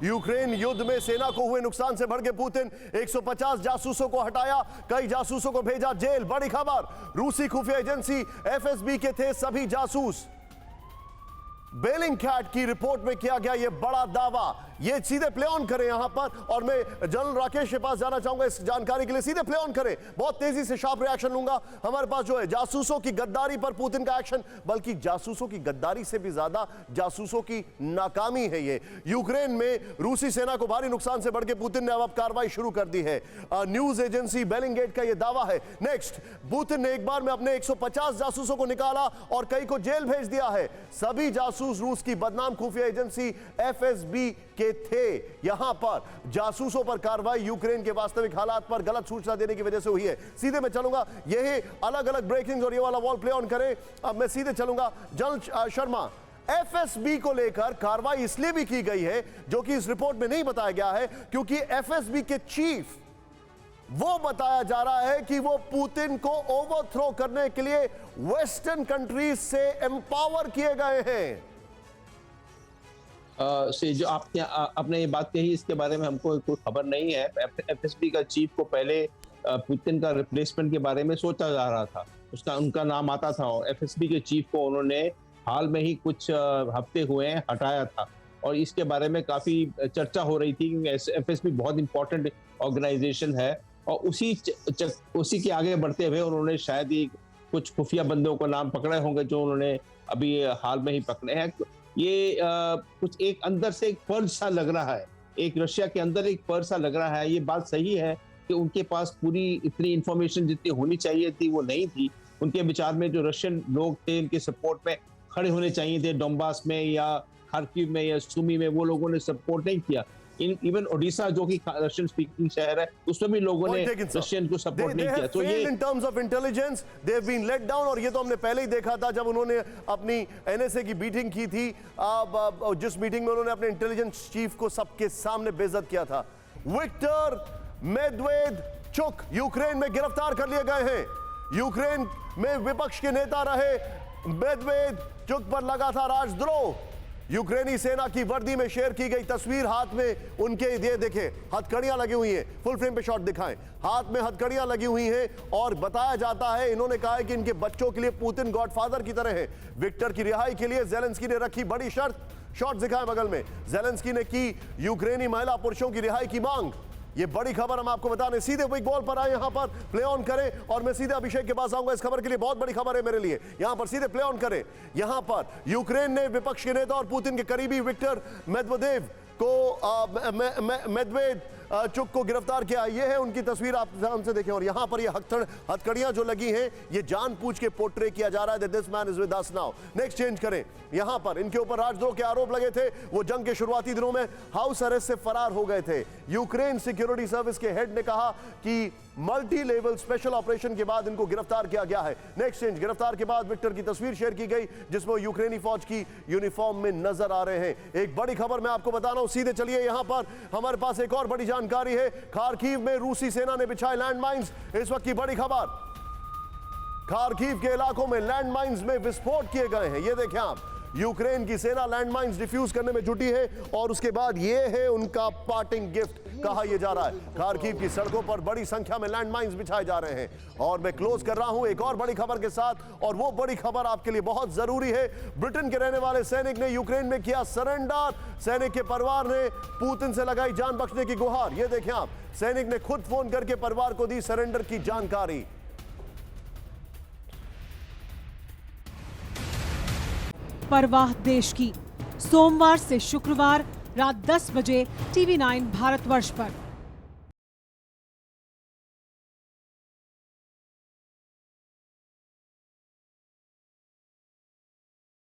Ukraine युद्ध में सेना को हुए नुकसान से भड़के पुतिन 150 जासूसों को हटाया, कई जासूसों को भेजा जेल। बड़ी खबर, रूसी खुफिया एजेंसी एफएसबी के थे सभी जासूस। बेलिंगकैट की रिपोर्ट में किया गया यह बड़ा दावा। ये सीधे प्ले ऑन करें यहां पर, और मैं जनरल राकेश के पास जाना चाहूंगा इस जानकारी के लिए। सीधे प्ले ऑन करें, बहुत तेजी से शार्प रिएक्शन लूंगा। हमारे पास जो है जासूसों की गद्दारी पर पुतिन का एक्शन, बल्कि जासूसों की गद्दारी से भी ज्यादा जासूसों की नाकामी है ये। यूक्रेन में रूसी सेना को भारी नुकसान से बढ़ के पुतिन ने अब कार्रवाई शुरू कर दी है। न्यूज एजेंसी बेलिंगकैट का यह दावा है। नेक्स्ट, पुतिन ने एक बार में अपने 150 जासूसों को निकाला और कई को जेल भेज दिया है। सभी जासूस रूस की बदनाम खुफिया एजेंसी एफएसबी के थे। यहां पर जासूसों पर कार्रवाई यूक्रेन के वास्तविक हालात पर गलत सूचना देने की वजह से हुई है। सीधे मैं चलूंगा, यही अलग अलग ब्रेकिंग और ये वाला वॉल प्ले ऑन करें। अब मैं सीधे चलूंगा जनरल शर्मा, एफएसबी को लेकर कार्रवाई इसलिए भी की गई है जो कि इस रिपोर्ट में नहीं बताया गया है, क्योंकि एफएसबी के चीफ वो बताया जा रहा है कि वो पुतिन को ओवरथ्रो करने के लिए वेस्टर्न कंट्रीज से एम्पावर किए गए हैं। से जो आपने ये बात कही, इसके बारे में हमको कोई खबर नहीं है। एफएसबी का चीफ को पहले पुतिन का रिप्लेसमेंट के बारे में सोचा जा रहा था, उनका नाम आता था। और एफएसबी के चीफ को उन्होंने हाल में ही कुछ हफ्ते हुए हटाया था, और इसके बारे में काफी चर्चा हो रही थी, क्योंकि एफएसबी बहुत इंपॉर्टेंट ऑर्गेनाइजेशन है। और उसी के आगे बढ़ते हुए उन्होंने शायद ही कुछ खुफिया बंदों का नाम पकड़े होंगे, जो उन्होंने अभी हाल में ही पकड़े हैं। ये कुछ एक अंदर से एक फर्ज सा लग रहा है, एक रशिया के अंदर एक फर्ज सा लग रहा है। ये बात सही है कि उनके पास पूरी इतनी इंफॉर्मेशन जितनी होनी चाहिए थी वो नहीं थी। उनके विचार में जो रशियन लोग थे उनके सपोर्ट में खड़े होने चाहिए थे, डोंबास में या खार्किव में या सुमी में, वो लोगों ने सपोर्ट नहीं किया। इवन ओडिशा जो कि रशियन स्पीकिंग शहर है, उसमें भी लोगों ने रशियन को सपोर्ट नहीं किया। तो ये in terms of intelligence they have been let down, और ये तो हमने पहले ही देखा था जब उन्होंने अपनी एनएसए की मीटिंग की थी, जिस मीटिंग में उन्होंने अपने इंटेलिजेंस चीफ को सबके सामने बेइज्जत किया था। विक्टर मेदवेदेचुक यूक्रेन में गिरफ्तार कर लिए गए हैं। यूक्रेन में विपक्ष के नेता रहे मेदवेदेचुक पर लगा था राजद्रोह। यूक्रेनी सेना की वर्दी में शेयर की गई तस्वीर, हाथ में उनके ये देखें हथकड़ियां लगी हुई हैं। फुल फ्रेम पे शॉट दिखाएं, हाथ में हथकड़ियां लगी हुई हैं, और बताया जाता है, इन्होंने कहा है कि इनके बच्चों के लिए पुतिन गॉडफादर की तरह है। विक्टर की रिहाई के लिए जेलेंस्की ने रखी बड़ी शर्त। शॉट दिखाएं बगल में, जेलेंस्की ने की यूक्रेनी महिला पुरुषों की रिहाई की मांग। ये बड़ी खबर हम आपको बताने सीधे बिग बॉल पर आए, यहां पर प्ले ऑन करें, और मैं सीधे अभिषेक के पास आऊंगा इस खबर के लिए। बहुत बड़ी खबर है मेरे लिए, यहां पर सीधे प्ले ऑन करें। यहां पर यूक्रेन ने विपक्ष के नेता और पुतिन के करीबी विक्टर मेदवेदेव चुक को गिरफ्तार किया। ये है उनकी तस्वीर, आप ध्यान से देखें। और यहां पर ये हथकड़ियां जो लगी हैं, ये जानबूझ के पोर्ट्रे किया जा रहा है, this man is with us now. Next change करें, यहां पर इनके ऊपर राजद्रोह के आरोप लगे थे। वो जंग के शुरुआती दिनों में हाउस अरेस्ट से फरार हो गए थे। यूक्रेन सिक्योरिटी सर्विस के हेड ने कहा कि मल्टी लेवल स्पेशल ऑपरेशन के बाद इनको गिरफ्तार किया गया है। नेक्स्ट चेंज, गिरफ्तार के बाद विक्टर की तस्वीर शेयर की गई, जिसमें यूक्रेनी फौज की यूनिफॉर्म में नजर आ रहे हैं। एक बड़ी खबर मैं आपको बता रहा हूं, सीधे चलिए। यहां पर हमारे पास एक और बड़ी जानकारी है। खार्किव में रूसी सेना ने बिछाए लैंडमाइंस, इस वक्त की बड़ी खबर। खार्किव के इलाकों में लैंडमाइंस में विस्फोट किए गए हैं। ये देखें आप, यूक्रेन की सेना लैंडमाइंस डिफ्यूज करने में जुटी है, और उसके बाद ये है उनका पार्टिंग गिफ्ट, कहा यह जा रहा है। खार्किव की सड़कों पर बड़ी संख्या में लैंडमाइंस बिछाए जा रहे हैं। और मैं क्लोज कर रहा हूं एक और बड़ी खबर के साथ, और वो बड़ी खबर आपके लिए बहुत जरूरी है। ब्रिटेन के रहने वाले सैनिक ने यूक्रेन में किया सरेंडर। सैनिक के परिवार ने पुतिन से लगाई जान बख्शने की गुहार। ये देखें आप, सैनिक ने खुद फोन करके परिवार को दी सरेंडर की जानकारी। परवाह देश की, सोमवार से शुक्रवार रात 10 बजे TV9 भारतवर्ष पर।